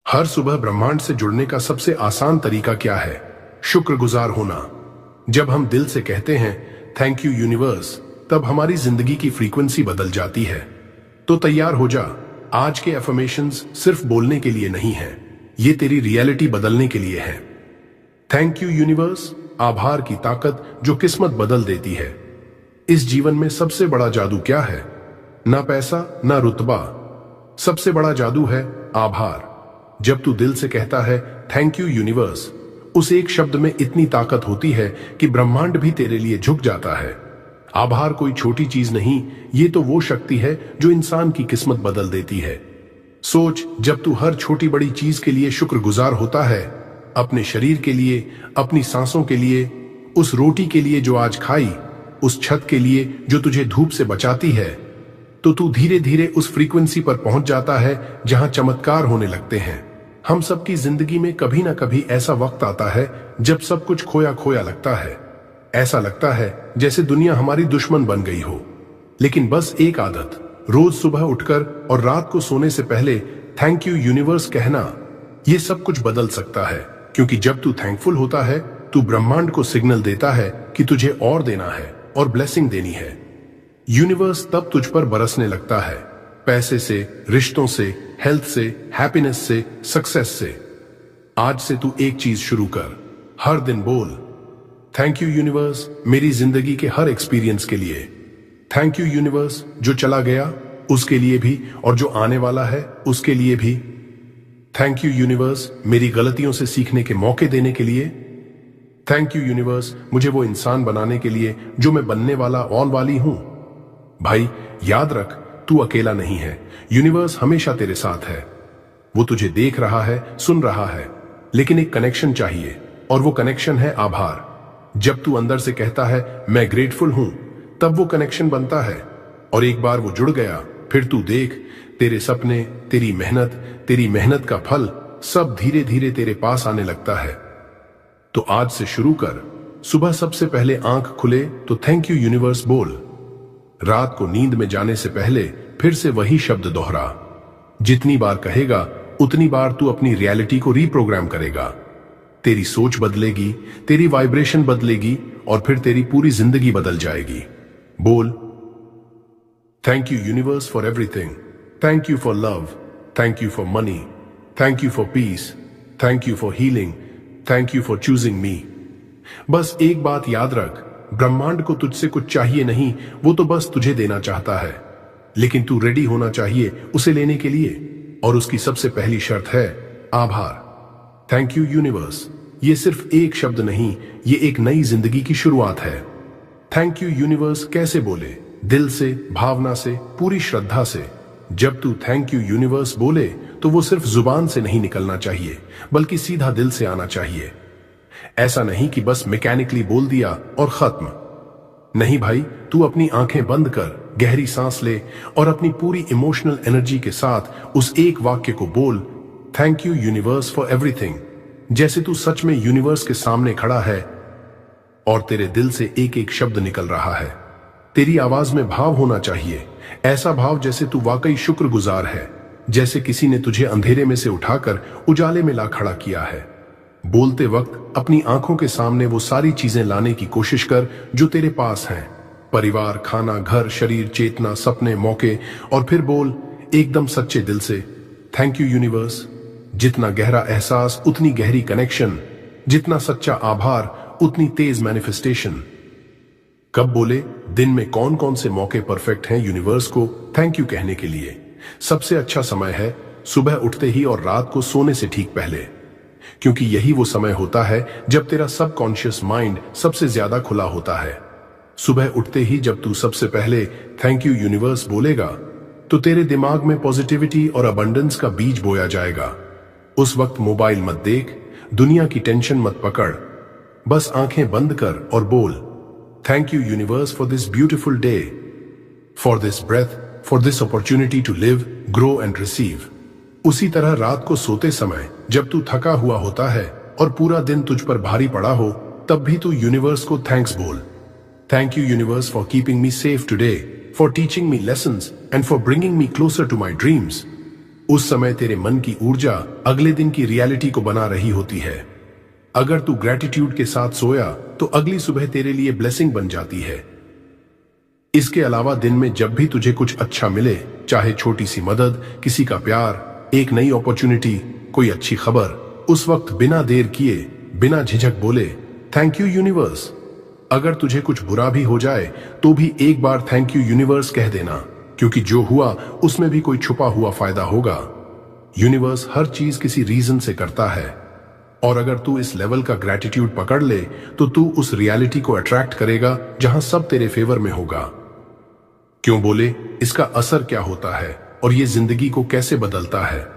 हर सुबह ब्रह्मांड से जुड़ने का सबसे आसान तरीका क्या है? शुक्रगुजार होना। जब हम दिल से कहते हैं थैंक यू यूनिवर्स, तब हमारी जिंदगी की फ्रीक्वेंसी बदल जाती है। तो तैयार हो जा, आज के एफर्मेशंस सिर्फ बोलने के लिए नहीं है, ये तेरी रियलिटी बदलने के लिए है। थैंक यू यूनिवर्स, आभार की ताकत जो किस्मत बदल देती है। इस जीवन में सबसे बड़ा जादू क्या है? ना पैसा, ना रुतबा। सबसे बड़ा जादू है आभार। जब तू दिल से कहता है थैंक यू यूनिवर्स, उस एक शब्द में इतनी ताकत होती है कि ब्रह्मांड भी तेरे लिए झुक जाता है। आभार कोई छोटी चीज नहीं, ये तो वो शक्ति है जो इंसान की किस्मत बदल देती है। सोच, जब तू हर छोटी बड़ी चीज के लिए शुक्रगुजार होता है, अपने शरीर के लिए, अपनी सांसों के लिए, उस रोटी के लिए जो आज खाई, उस छत के लिए जो तुझे धूप से बचाती है, तो तू धीरे धीरे उस फ्रीक्वेंसी पर पहुंच जाता है जहां चमत्कार होने लगते हैं। हम सबकी जिंदगी में कभी ना कभी ऐसा वक्त आता है जब सब कुछ खोया खोया लगता है। ऐसा लगता है जैसे दुनिया हमारी दुश्मन बन गई हो। लेकिन बस एक आदत, रोज सुबह उठकर और रात को सोने से पहले थैंक यू यूनिवर्स कहना, यह सब कुछ बदल सकता है। क्योंकि जब तू थैंकफुल होता है, तू ब्रह्मांड को सिग्नल देता है कि तुझे और देना है और ब्लेसिंग देनी है। यूनिवर्स तब तुझ पर बरसने लगता है, पैसे से, रिश्तों से, हेल्थ से, हैप्पीनेस से, सक्सेस से। आज से तू एक चीज शुरू कर, हर दिन बोल थैंक यू यूनिवर्स मेरी जिंदगी के हर एक्सपीरियंस के लिए। थैंक यू यूनिवर्स जो चला गया उसके लिए भी, और जो आने वाला है उसके लिए भी। थैंक यू यूनिवर्स मेरी गलतियों से सीखने के मौके देने के लिए। थैंक यू यूनिवर्स मुझे वो इंसान बनाने के लिए जो मैं बनने वाला और वाली हूं। भाई याद रख, तू अकेला नहीं है, यूनिवर्स हमेशा तेरे साथ है। वो तुझे देख रहा है, सुन रहा है, लेकिन एक कनेक्शन चाहिए, और वो कनेक्शन है आभार। जब तू अंदर से कहता है मैं ग्रेटफुल हूं, तब वो कनेक्शन बनता है, और एक बार वो जुड़ गया, फिर तू देख तेरे सपने, तेरी मेहनत का फल सब धीरे धीरे तेरे पास आने लगता है। तो आज से शुरू कर, सुबह सबसे पहले आंख खुले तो थैंक यू यूनिवर्स बोल। रात को नींद में जाने से पहले फिर से वही शब्द दोहरा। जितनी बार कहेगा उतनी बार तू अपनी रियलिटी को रीप्रोग्राम करेगा। तेरी सोच बदलेगी, तेरी वाइब्रेशन बदलेगी, और फिर तेरी पूरी जिंदगी बदल जाएगी। बोल thank you universe for everything. Thank you for love, thank you for money, thank you for piece, thank you for healing, thank you for choosing मी। बस एक बात याद रख, ब्रह्मांड को तुझसे कुछ चाहिए नहीं, वो तो बस तुझे देना चाहता है। लेकिन तू रेडी होना चाहिए उसे लेने के लिए, और उसकी सबसे पहली शर्त है आभार। थैंक यू यूनिवर्स, ये सिर्फ एक शब्द नहीं, ये एक नई जिंदगी की शुरुआत है। थैंक यू यूनिवर्स कैसे बोले? दिल से, भावना से, पूरी श्रद्धा से। जब तू थैंक यू यूनिवर्स बोले तो वो सिर्फ जुबान से नहीं निकलना चाहिए, बल्कि सीधा दिल से आना चाहिए। ऐसा नहीं कि बस मैकेनिकली बोल दिया और खत्म। नहीं भाई, तू अपनी आंखें बंद कर, गहरी सांस ले, और अपनी पूरी इमोशनल एनर्जी के साथ उस एक वाक्य को बोल, thank you universe for everything. जैसे तू सच में यूनिवर्स के सामने खड़ा है और तेरे दिल से एक एक शब्द निकल रहा है। तेरी आवाज में भाव होना चाहिए, ऐसा भाव जैसे तू वाकई शुक्रगुजार है, जैसे किसी ने तुझे अंधेरे में से उठाकर उजाले में ला खड़ा किया है। बोलते वक्त अपनी आंखों के सामने वो सारी चीजें लाने की कोशिश कर जो तेरे पास हैं, परिवार, खाना, घर, शरीर, चेतना, सपने, मौके, और फिर बोल एकदम सच्चे दिल से थैंक यू यूनिवर्स। जितना गहरा एहसास उतनी गहरी कनेक्शन, जितना सच्चा आभार उतनी तेज मैनिफेस्टेशन। कब बोले? दिन में कौन कौन से मौके परफेक्ट हैं यूनिवर्स को थैंक यू कहने के लिए? सबसे अच्छा समय है सुबह उठते ही और रात को सोने से ठीक पहले, क्योंकि यही वो समय होता है जब तेरा सबकॉन्शियस माइंड सबसे ज्यादा खुला होता है। सुबह उठते ही जब तू सबसे पहले थैंक यू यूनिवर्स बोलेगा, तो तेरे दिमाग में पॉजिटिविटी और अबंडेंस का बीज बोया जाएगा। उस वक्त मोबाइल मत देख, दुनिया की टेंशन मत पकड़, बस आंखें बंद कर और बोल thank you universe for this beautiful day, for this breath, for this opportunity to live, grow and receive. उसी तरह रात को सोते समय जब तू थका हुआ होता है और पूरा दिन तुझ पर भारी पड़ा हो, तब भी तू यूनिवर्स को थैंक्स बोल। Thank you universe for keeping me safe today, for teaching me lessons and for bringing me closer to my dreams. उस समय तेरे मन की ऊर्जा अगले दिन की रियलिटी को बना रही होती है। अगर तू ग्रैटिट्यूड के साथ सोया तो अगली सुबह तेरे लिए ब्लेसिंग बन जाती है। इसके अलावा दिन में जब भी तुझे कुछ अच्छा मिले, चाहे छोटी सी मदद, किसी का प्यार, एक नई अपॉर्चुनिटी, कोई अच्छी खबर, उस वक्त बिना देर किए, बिना झिझक बोले थैंक यू यूनिवर्स। अगर तुझे कुछ बुरा भी हो जाए तो भी एक बार थैंक यू यूनिवर्स कह देना, क्योंकि जो हुआ उसमें भी कोई छुपा हुआ फायदा होगा। यूनिवर्स हर चीज किसी रीजन से करता है, और अगर तू इस लेवल का ग्रैटिट्यूड पकड़ ले तो तू उस रियलिटी को अट्रैक्ट करेगा जहां सब तेरे फेवर में होगा। क्यों बोले, इसका असर क्या होता है और ये जिंदगी को कैसे बदलता है?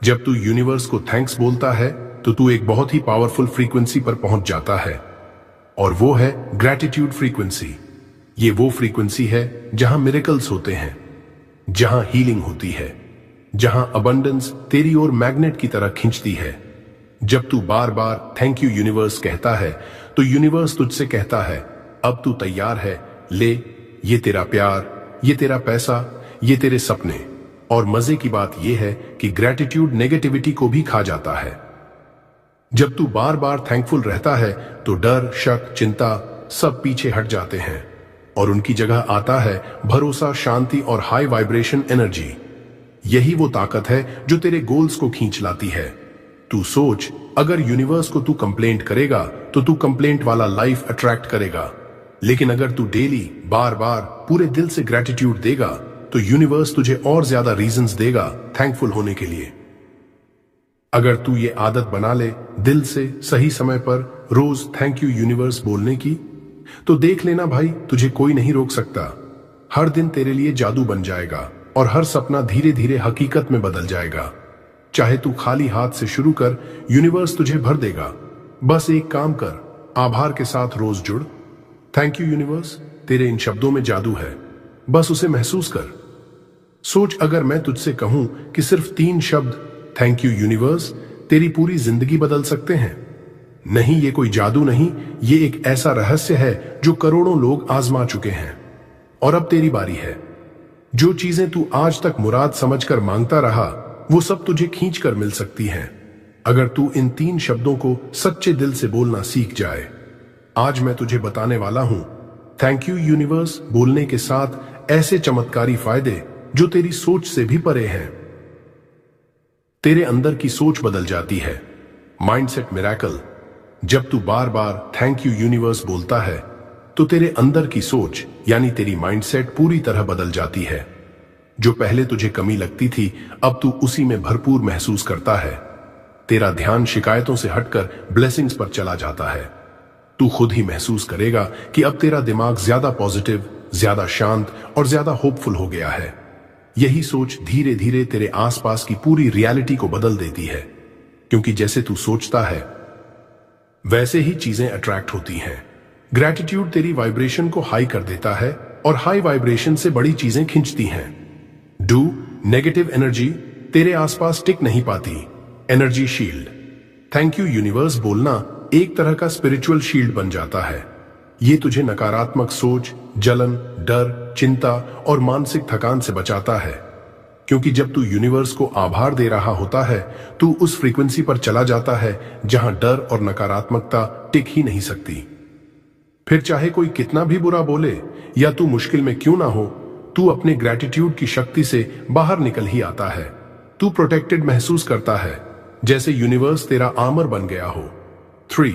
जब तू यूनिवर्स को थैंक्स बोलता है तो तू एक बहुत ही पावरफुल फ्रीक्वेंसी पर पहुंच जाता है, और वो है ग्रैटिट्यूड फ्रीक्वेंसी। ये वो फ्रीक्वेंसी है जहां मिरेकल्स होते हैं, जहां हीलिंग होती है, जहां अबंडेंस तेरी ओर मैग्नेट की तरह खींचती है। जब तू बार बार थैंक यू यूनिवर्स कहता है तो यूनिवर्स तुझसे कहता है, अब तू तैयार है, ले, ये तेरा प्यार, ये तेरा पैसा, ये तेरे सपने। और मजे की बात यह है कि ग्रैटिट्यूड नेगेटिविटी को भी खा जाता है। जब तू बार बार थैंकफुल रहता है तो डर, शक, चिंता सब पीछे हट जाते हैं और उनकी जगह आता है भरोसा, शांति और हाई वाइब्रेशन एनर्जी। यही वो ताकत है जो तेरे गोल्स को खींच लाती है। तू सोच, अगर यूनिवर्स को तू कंप्लेंट करेगा तो तू कंप्लेंट वाला लाइफ अट्रैक्ट करेगा, लेकिन अगर तू डेली बार बार पूरे दिल से ग्रैटिट्यूड देगा तो यूनिवर्स तुझे और ज्यादा रीजंस देगा थैंकफुल होने के लिए। अगर तू ये आदत बना ले दिल से सही समय पर रोज थैंक यू यूनिवर्स बोलने की, तो देख लेना भाई, तुझे कोई नहीं रोक सकता। हर दिन तेरे लिए जादू बन जाएगा और हर सपना धीरे धीरे हकीकत में बदल जाएगा। चाहे तू खाली हाथ से शुरू कर, यूनिवर्स तुझे भर देगा। बस एक काम कर, आभार के साथ रोज जुड़। थैंक यू यूनिवर्स, तेरे इन शब्दों में जादू है, बस उसे महसूस कर। सोच, अगर मैं तुझसे कहूं कि सिर्फ 3 शब्द थैंक यू यूनिवर्स तेरी पूरी जिंदगी बदल सकते हैं। नहीं, ये कोई जादू नहीं, ये एक ऐसा रहस्य है जो करोड़ों लोग आजमा चुके हैं। और अब तेरी बारी है। जो चीजें तू आज तक मुराद समझकर मांगता रहा वो सब तुझे खींच कर मिल सकती हैं, अगर तू इन 3 शब्दों को सच्चे दिल से बोलना सीख जाए। आज मैं तुझे बताने वाला हूं थैंक यू यूनिवर्स बोलने के साथ ऐसे चमत्कारी फायदे जो तेरी सोच से भी परे हैं। तेरे अंदर की सोच बदल जाती है, माइंडसेट मिरेकल। जब तू बार बार थैंक यू यूनिवर्स बोलता है तो तेरे अंदर की सोच यानी तेरी माइंडसेट पूरी तरह बदल जाती है। जो पहले तुझे कमी लगती थी अब तू उसी में भरपूर महसूस करता है। तेरा ध्यान शिकायतों से हटकर ब्लेसिंग्स पर चला जाता है। तू खुद ही महसूस करेगा कि अब तेरा दिमाग ज्यादा पॉजिटिव, ज्यादा शांत और ज्यादा होपफुल हो गया है। यही सोच धीरे धीरे तेरे आसपास की पूरी रियलिटी को बदल देती है, क्योंकि जैसे तू सोचता है वैसे ही चीजें अट्रैक्ट होती हैं। ग्रैटिट्यूड तेरी वाइब्रेशन को हाई कर देता है और हाई वाइब्रेशन से बड़ी चीजें खींचती हैं। नेगेटिव एनर्जी तेरे आसपास टिक नहीं पाती। Energy shield. Thank you universe बोलना एक तरह का स्पिरिचुअल शील्ड बन जाता है। ये तुझे नकारात्मक सोच, जलन, डर, चिंता और मानसिक थकान से बचाता है, क्योंकि जब तू यूनिवर्स को आभार दे रहा होता है तू उस फ्रीक्वेंसी पर चला जाता है जहां डर और नकारात्मकता टिक ही नहीं सकती। फिर चाहे कोई कितना भी बुरा बोले या तू मुश्किल में क्यों ना हो, तू अपने ग्रैटिट्यूड की शक्ति से बाहर निकल ही आता है। तू प्रोटेक्टेड महसूस करता है, जैसे यूनिवर्स तेरा आर्मर बन गया हो। 3.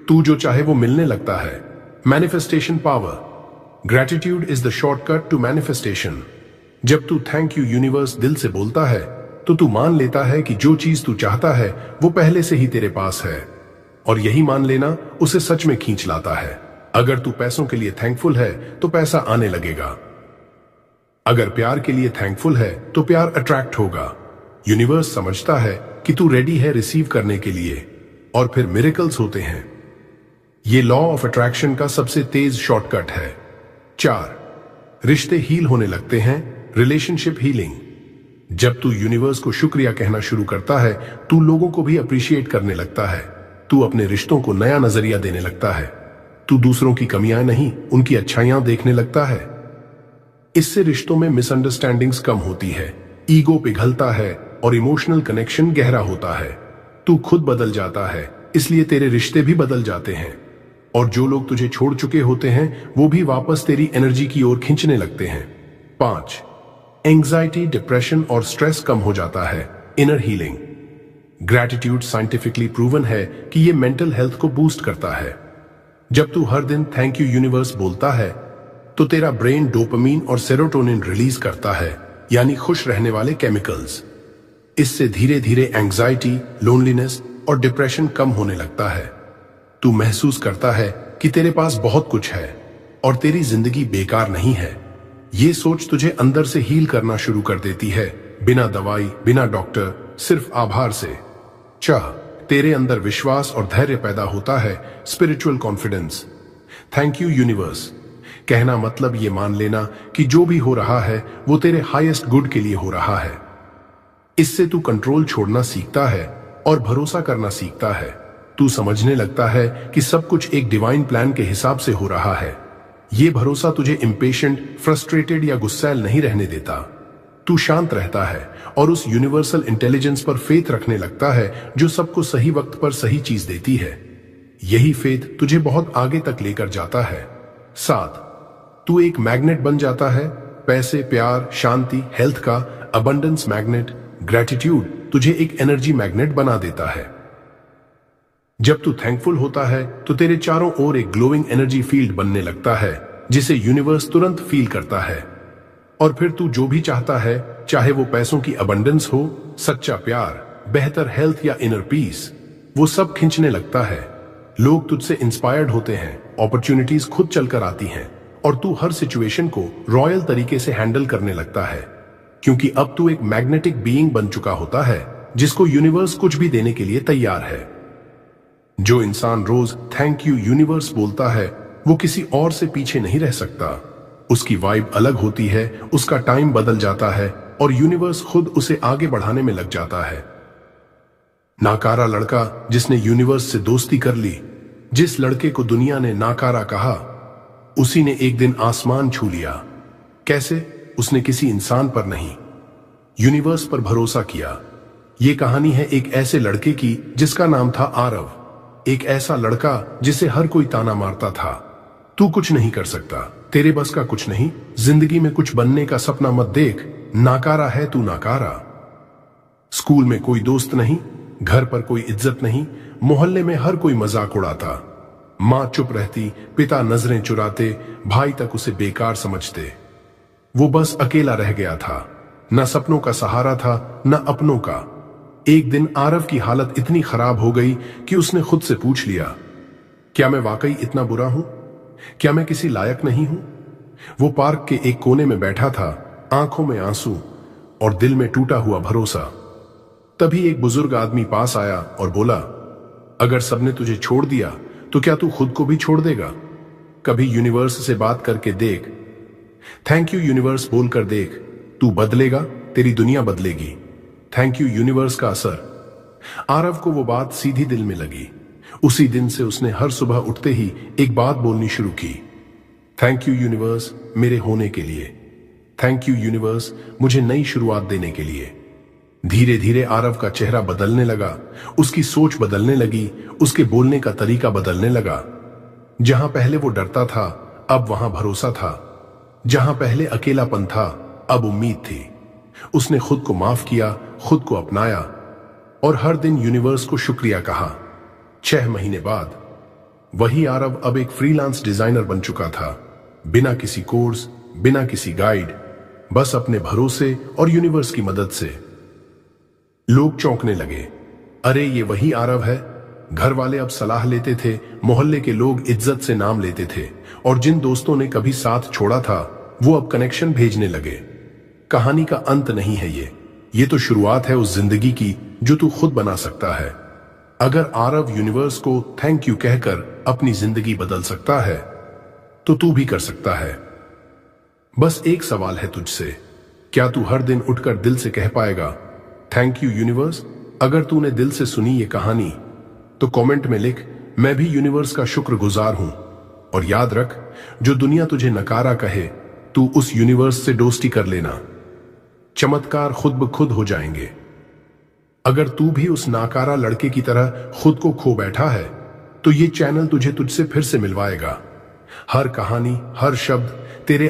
तू जो चाहे वो मिलने लगता है। Manifestation power. Gratitude is the shortcut to manifestation. जब तू थैंक यू यूनिवर्स दिल से बोलता है तो तू मान लेता है कि जो चीज तू चाहता है वो पहले से ही तेरे पास है, और यही मान लेना उसे सच में खींच लाता है। अगर तू पैसों के लिए थैंकफुल है तो पैसा आने लगेगा। अगर प्यार के लिए थैंकफुल है तो प्यार अट्रैक्ट होगा। यूनिवर्स समझता है कि तू रेडी है रिसीव करने के लिए, और फिर मिरेकल्स होते हैं। ये लॉ ऑफ अट्रैक्शन का सबसे तेज शॉर्टकट है। 4. रिश्ते हील होने लगते हैं। Relationship healing. जब तू यूनिवर्स को शुक्रिया कहना शुरू करता है तू लोगों को भी अप्रिशिएट करने लगता है। तू अपने रिश्तों को नया नजरिया देने लगता है। तू दूसरों की कमियां नहीं उनकी अच्छाइयां देखने लगता है। इससे रिश्तों में मिसअंडरस्टैंडिंग्स कम होती है, ईगो पिघलता है और इमोशनल कनेक्शन गहरा होता है। तू खुद बदल जाता है, इसलिए तेरे रिश्ते भी बदल जाते हैं, और जो लोग तुझे छोड़ चुके होते हैं वो भी वापस तेरी एनर्जी की ओर खींचने लगते हैं। 5. एंजाइटी, डिप्रेशन और स्ट्रेस कम हो जाता है। Inner healing. Gratitude scientifically proven है कि ये मेंटल हेल्थ को बूस्ट करता है। जब तू हर दिन थैंक यू यूनिवर्स बोलता है तो तेरा ब्रेन डोपामीन और सेरोटोनिन रिलीज करता है, यानी खुश रहने वाले केमिकल्स। इससे धीरे धीरे एंजाइटी, लोनलीनेस और डिप्रेशन कम होने लगता है। तू महसूस करता है कि तेरे पास बहुत कुछ है और तेरी जिंदगी बेकार नहीं है। ये सोच तुझे अंदर से हील करना शुरू कर देती है, बिना दवाई, बिना डॉक्टर, सिर्फ आभार से। तेरे अंदर विश्वास और धैर्य पैदा होता है, spiritual confidence. Thank you universe कहना मतलब ये मान लेना कि जो भी हो रहा है वो तेरे हाईएस्ट गुड के लिए हो रहा है। इससे तू कंट्रोल छोड़ना सीखता है और भरोसा करना सीखता है। तू समझने लगता है कि सब कुछ एक डिवाइन प्लान के हिसाब से हो रहा है। ये भरोसा तुझे इम्पेशेंट, फ्रस्ट्रेटेड या गुस्सैल नहीं रहने देता। तू शांत रहता है और उस यूनिवर्सल इंटेलिजेंस पर फेथ रखने लगता है जो सबको सही वक्त पर सही चीज देती है। यही फेथ तुझे बहुत आगे तक लेकर जाता है। 7. तू एक मैग्नेट बन जाता है। पैसे, प्यार, शांति, हेल्थ का अबंडेंस मैग्नेट। ग्रैटिट्यूड तुझे एक एनर्जी मैग्नेट बना देता है। जब तू थैंकफुल होता है तो तेरे चारों ओर एक ग्लोइंग एनर्जी फील्ड बनने लगता है जिसे यूनिवर्स तुरंत फील करता है। और फिर तू जो भी चाहता है, चाहे वो पैसों की अबंडेंस हो, सच्चा प्यार, बेहतर हेल्थ या इनर पीस, वो सब खींचने लगता है। लोग तुझसे इंस्पायर्ड होते हैं, अपॉर्चुनिटीज खुद चलकर आती हैं और तू हर सिचुएशन को रॉयल तरीके से हैंडल करने लगता है, क्योंकि अब तू एक मैग्नेटिक बीइंग बन चुका होता है जिसको यूनिवर्स कुछ भी देने के लिए तैयार है। जो इंसान रोज थैंक यू यूनिवर्स बोलता है वो किसी और से पीछे नहीं रह सकता। उसकी वाइब अलग होती है, उसका टाइम बदल जाता है और यूनिवर्स खुद उसे आगे बढ़ाने में लग जाता है। नाकारा लड़का जिसने यूनिवर्स से दोस्ती कर ली, जिस लड़के को दुनिया ने नाकारा कहा, उसी ने एक दिन आसमान छू लिया। कैसे? उसने किसी इंसान पर नहीं, यूनिवर्स पर भरोसा किया। यह कहानी है एक ऐसे लड़के की जिसका नाम था आरव। एक ऐसा लड़का जिसे हर कोई ताना मारता था, तू कुछ नहीं कर सकता, तेरे बस का कुछ नहीं, जिंदगी में कुछ बनने का सपना मत देख, नाकारा है तू, नाकारा। स्कूल में कोई दोस्त नहीं, घर पर कोई इज्जत नहीं, मोहल्ले में हर कोई मजाक उड़ाता। मां चुप रहती, पिता नजरें चुराते, भाई तक उसे बेकार समझते। वो बस अकेला रह गया था, न सपनों का सहारा था, न अपनों का। एक दिन आरव की हालत इतनी खराब हो गई कि उसने खुद से पूछ लिया, क्या मैं वाकई इतना बुरा हूं? क्या मैं किसी लायक नहीं हूं? वो पार्क के एक कोने में बैठा था, आंखों में आंसू और दिल में टूटा हुआ भरोसा। तभी एक बुजुर्ग आदमी पास आया और बोला, अगर सबने तुझे छोड़ दिया तो क्या तू खुद को भी छोड़ देगा? कभी यूनिवर्स से बात करके देख, थैंक यू यूनिवर्स बोलकर देख, तू बदलेगा, तेरी दुनिया बदलेगी। थैंक यू यूनिवर्स का असर। आरव को वो बात सीधी दिल में लगी। उसी दिन से उसने हर सुबह उठते ही एक बात बोलनी शुरू की, थैंक यू यूनिवर्स मेरे होने के लिए, थैंक यू यूनिवर्स मुझे नई शुरुआत देने के लिए। धीरे धीरे आरव का चेहरा बदलने लगा, उसकी सोच बदलने लगी, उसके बोलने का तरीका बदलने लगा। जहां पहले वो डरता था, अब वहां भरोसा था। जहां पहले अकेलापन था, अब उम्मीद थी। उसने खुद को माफ किया, खुद को अपनाया और हर दिन यूनिवर्स को शुक्रिया कहा। 6 महीने बाद वही आरव अब एक फ्रीलांस डिजाइनर बन चुका था, बिना किसी कोर्स, बिना किसी गाइड, बस अपने भरोसे और यूनिवर्स की मदद से। लोग चौंकने लगे, अरे ये वही आरव है। घर वाले अब सलाह लेते थे, मोहल्ले के लोग इज्जत से नाम लेते थे और जिन दोस्तों ने कभी साथ छोड़ा था वो अब कनेक्शन भेजने लगे। कहानी का अंत नहीं है ये तो शुरुआत है उस जिंदगी की जो तू खुद बना सकता है। अगर आरव यूनिवर्स को थैंक यू कहकर अपनी जिंदगी बदल सकता है तो तू भी कर सकता है। बस एक सवाल है तुझसे, क्या तू हर दिन उठकर दिल से कह पाएगा थैंक यू यूनिवर्स? अगर तूने दिल से सुनी ये कहानी तो कमेंट में लिख, मैं भी यूनिवर्स का शुक्रगुजार हूं। और याद रख, जो दुनिया तुझे नकारा कहे, तू उस यूनिवर्स से दोस्ती कर लेना, चमत्कार खुद ब खुद हो जाएंगे। अगर तू भी उस नाकारा लड़के की तरह खुद को खो बैठा है, तो ये चैनल तुझे तुझसे फिर से मिलवाएगा। हर कहानी, हर शब्द तेरे